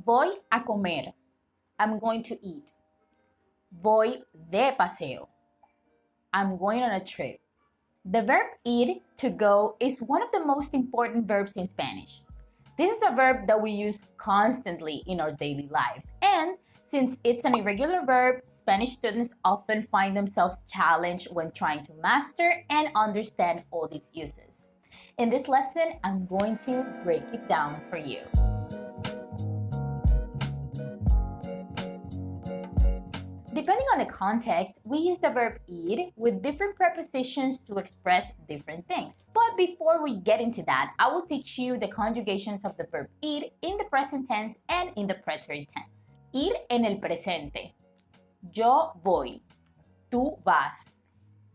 Voy a comer. I'm going to eat. Voy de paseo. I'm going on a trip. The verb ir, to go, is one of the most important verbs in Spanish. This is a verb that we use constantly in our daily lives. And since it's an irregular verb, Spanish students often find themselves challenged when trying to master and understand all its uses. In this lesson, I'm going to break it down for you. Depending on the context, we use the verb ir with different prepositions to express different things. But before we get into that, I will teach you the conjugations of the verb ir in the present tense and in the preterite tense. Ir en el presente. Yo voy. Tú vas.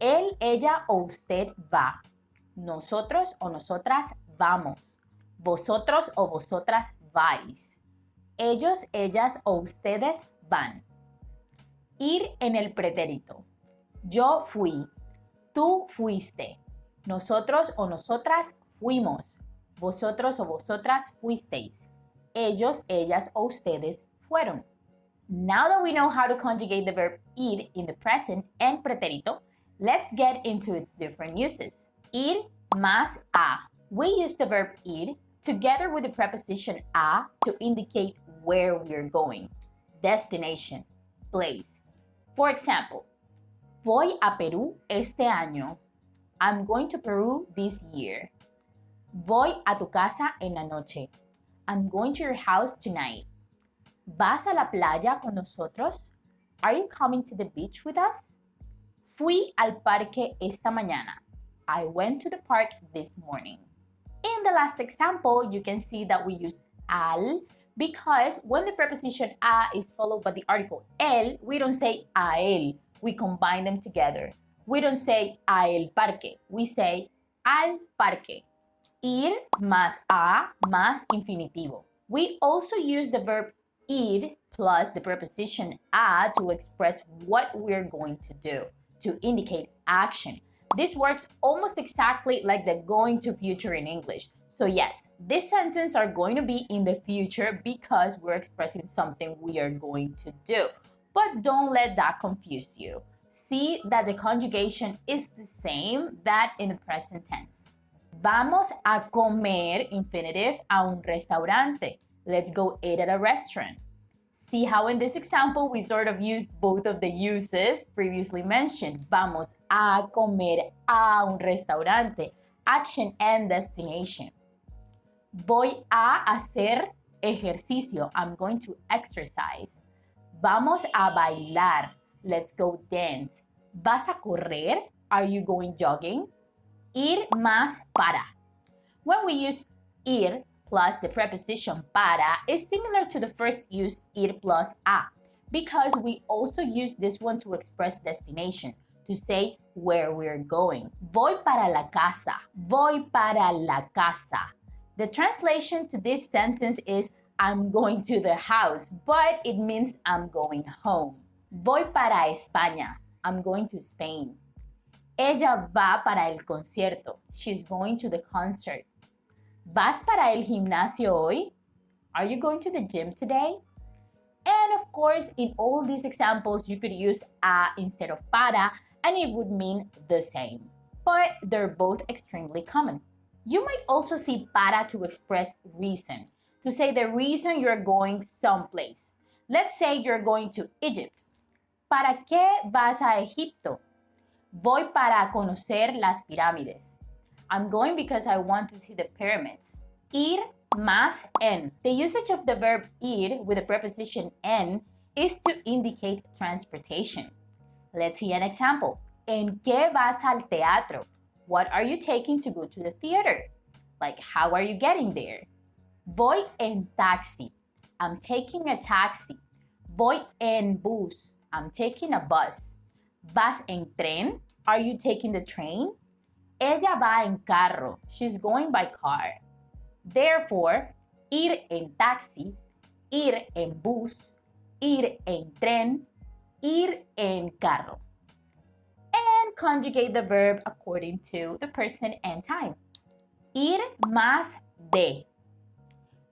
Él, ella o usted va. Nosotros o nosotras vamos. Vosotros o vosotras vais. Ellos, ellas o ustedes van. Ir en el pretérito. Yo fui. Tú fuiste. Nosotros o nosotras fuimos. Vosotros o vosotras fuisteis. Ellos, ellas o ustedes fueron. Now that we know how to conjugate the verb ir in the present and pretérito, let's get into its different uses. Ir más a. We use the verb ir together with the preposition a to indicate where we're going. Destination, place. For example, voy a Perú este año. I'm going to Peru this year. Voy a tu casa en la noche. I'm going to your house tonight. ¿Vas a la playa con nosotros? Are you coming to the beach with us? Fui al parque esta mañana. I went to the park this morning. In the last example, you can see that we use al because when the preposition a is followed by the article el, we don't say a él. We combine them together. We don't say a el parque. We say al parque. Ir más a más infinitivo. We also use the verb ir plus the preposition a to express what we're going to do, to indicate action. This works almost exactly like the going to future in English. So yes, this sentence are going to be in the future because we're expressing something we are going to do. But don't let that confuse you. See that the conjugation is the same that in the present tense. Vamos a comer, infinitive, a un restaurante. Let's go eat at a restaurant. See how in this example we sort of used both of the uses previously mentioned. Vamos a comer a un restaurante. Action and destination. Voy a hacer ejercicio. I'm going to exercise. Vamos a bailar. Let's go dance. ¿Vas a correr? Are you going jogging? Ir más para. When we use ir plus the preposition para is similar to the first use ir plus a because we also use this one to express destination, to say where we're going. Voy para la casa. Voy para la casa. The translation to this sentence is I'm going to the house, but it means I'm going home. Voy para España. I'm going to Spain. Ella va para el concierto. She's going to the concert. ¿Vas para el gimnasio hoy? Are you going to the gym today? And of course, in all these examples, you could use a instead of para, and it would mean the same. But they're both extremely common. You might also see para to express reason, to say the reason you're going someplace. Let's say you're going to Egypt. ¿Para qué vas a Egipto? Voy para conocer las pirámides. I'm going because I want to see the pyramids. Ir más en. The usage of the verb ir with the preposition en is to indicate transportation. Let's see an example. ¿En qué vas al teatro? What are you taking to go to the theater? Like, how are you getting there? Voy en taxi. I'm taking a taxi. Voy en bus. I'm taking a bus. ¿Vas en tren? Are you taking the train? Ella va en carro. She's going by car. Therefore, ir en taxi, ir en bus, ir en tren, ir en carro. And conjugate the verb according to the person and time. Ir más de.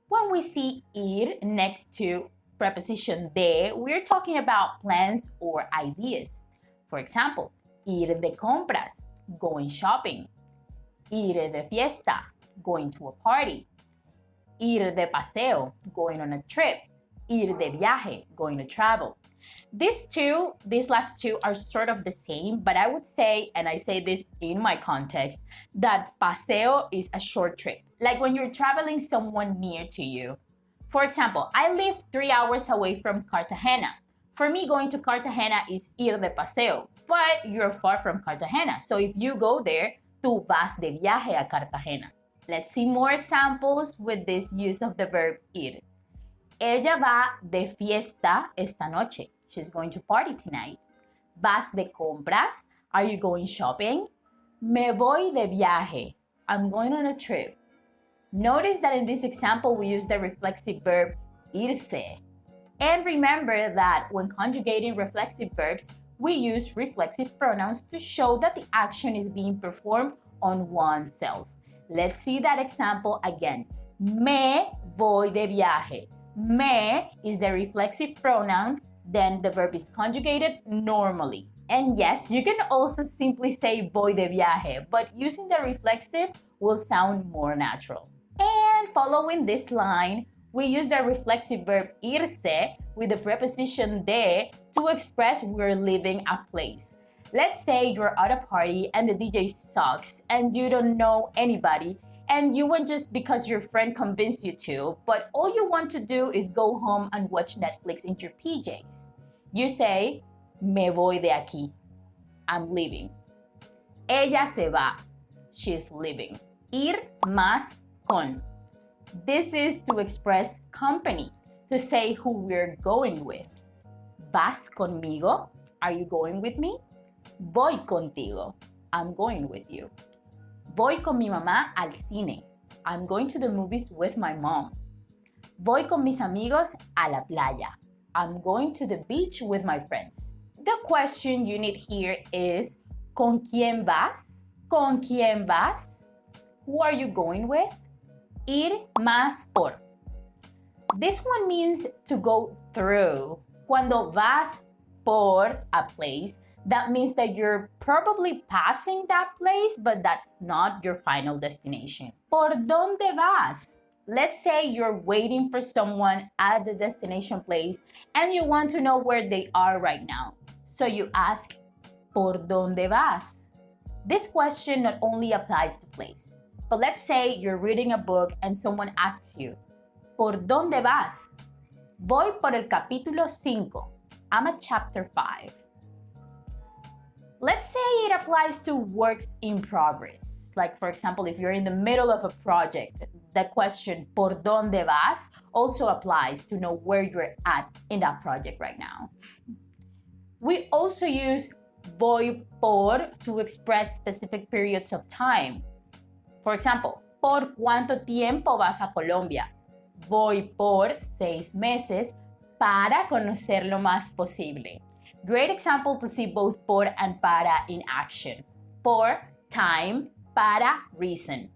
When we see ir next to preposition de, we're talking about plans or ideas. For example, ir de compras, going shopping. Ir de fiesta, going to a party. Ir de paseo, going on a trip. Ir de viaje, going to travel. These last two are sort of the same, but I would say, and I say this in my context, that paseo is a short trip. Like when you're traveling someone near to you. For example, I live 3 hours away from Cartagena. For me, going to Cartagena is ir de paseo, but you're far from Cartagena. So if you go there, tú vas de viaje a Cartagena. Let's see more examples with this use of the verb ir. Ella va de fiesta esta noche. She's going to party tonight. Vas de compras. Are you going shopping? Me voy de viaje. I'm going on a trip. Notice that in this example, we use the reflexive verb irse. And remember that when conjugating reflexive verbs, we use reflexive pronouns to show that the action is being performed on oneself. Let's see that example again. Me voy de viaje. Me is the reflexive pronoun, then the verb is conjugated normally. And yes, you can also simply say voy de viaje, but using the reflexive will sound more natural. And following this line, we use the reflexive verb irse with the preposition de to express we're leaving a place. Let's say you're at a party and the DJ sucks and you don't know anybody and you went just because your friend convinced you to, but all you want to do is go home and watch Netflix in your PJs. You say, me voy de aquí. I'm leaving. Ella se va. She's leaving. Ir más con. This is to express company, to say who we're going with. ¿Vas conmigo? Are you going with me? Voy contigo. I'm going with you. Voy con mi mamá al cine. I'm going to the movies with my mom. Voy con mis amigos a la playa. I'm going to the beach with my friends. The question you need here is, ¿con quién vas? ¿Con quién vas? Who are you going with? Ir más por. This one means to go through. Cuando vas por a place, that means that you're probably passing that place, but that's not your final destination. ¿Por dónde vas? Let's say you're waiting for someone at the destination place and you want to know where they are right now. So you ask, ¿por dónde vas? This question not only applies to place, but let's say you're reading a book and someone asks you, ¿por dónde vas? Voy por el capítulo 5. I'm at chapter 5. Let's say it applies to works in progress. Like, for example, if you're in the middle of a project, the question, ¿por dónde vas? also applies to know where you're at in that project right now. We also use voy por to express specific periods of time. For example, ¿por cuánto tiempo vas a Colombia? Voy por 6 meses para conocer lo más posible. Great example to see both por and para in action. Por, time, para, reason.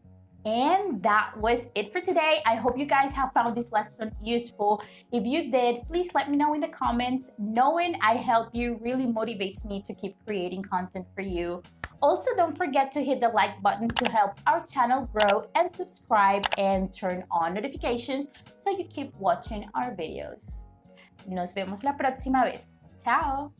And that was it for today. I hope you guys have found this lesson useful. If you did, please let me know in the comments. Knowing I help you really motivates me to keep creating content for you. Also, don't forget to hit the like button to help our channel grow, and subscribe and turn on notifications so you keep watching our videos. Nos vemos la próxima vez. Chao!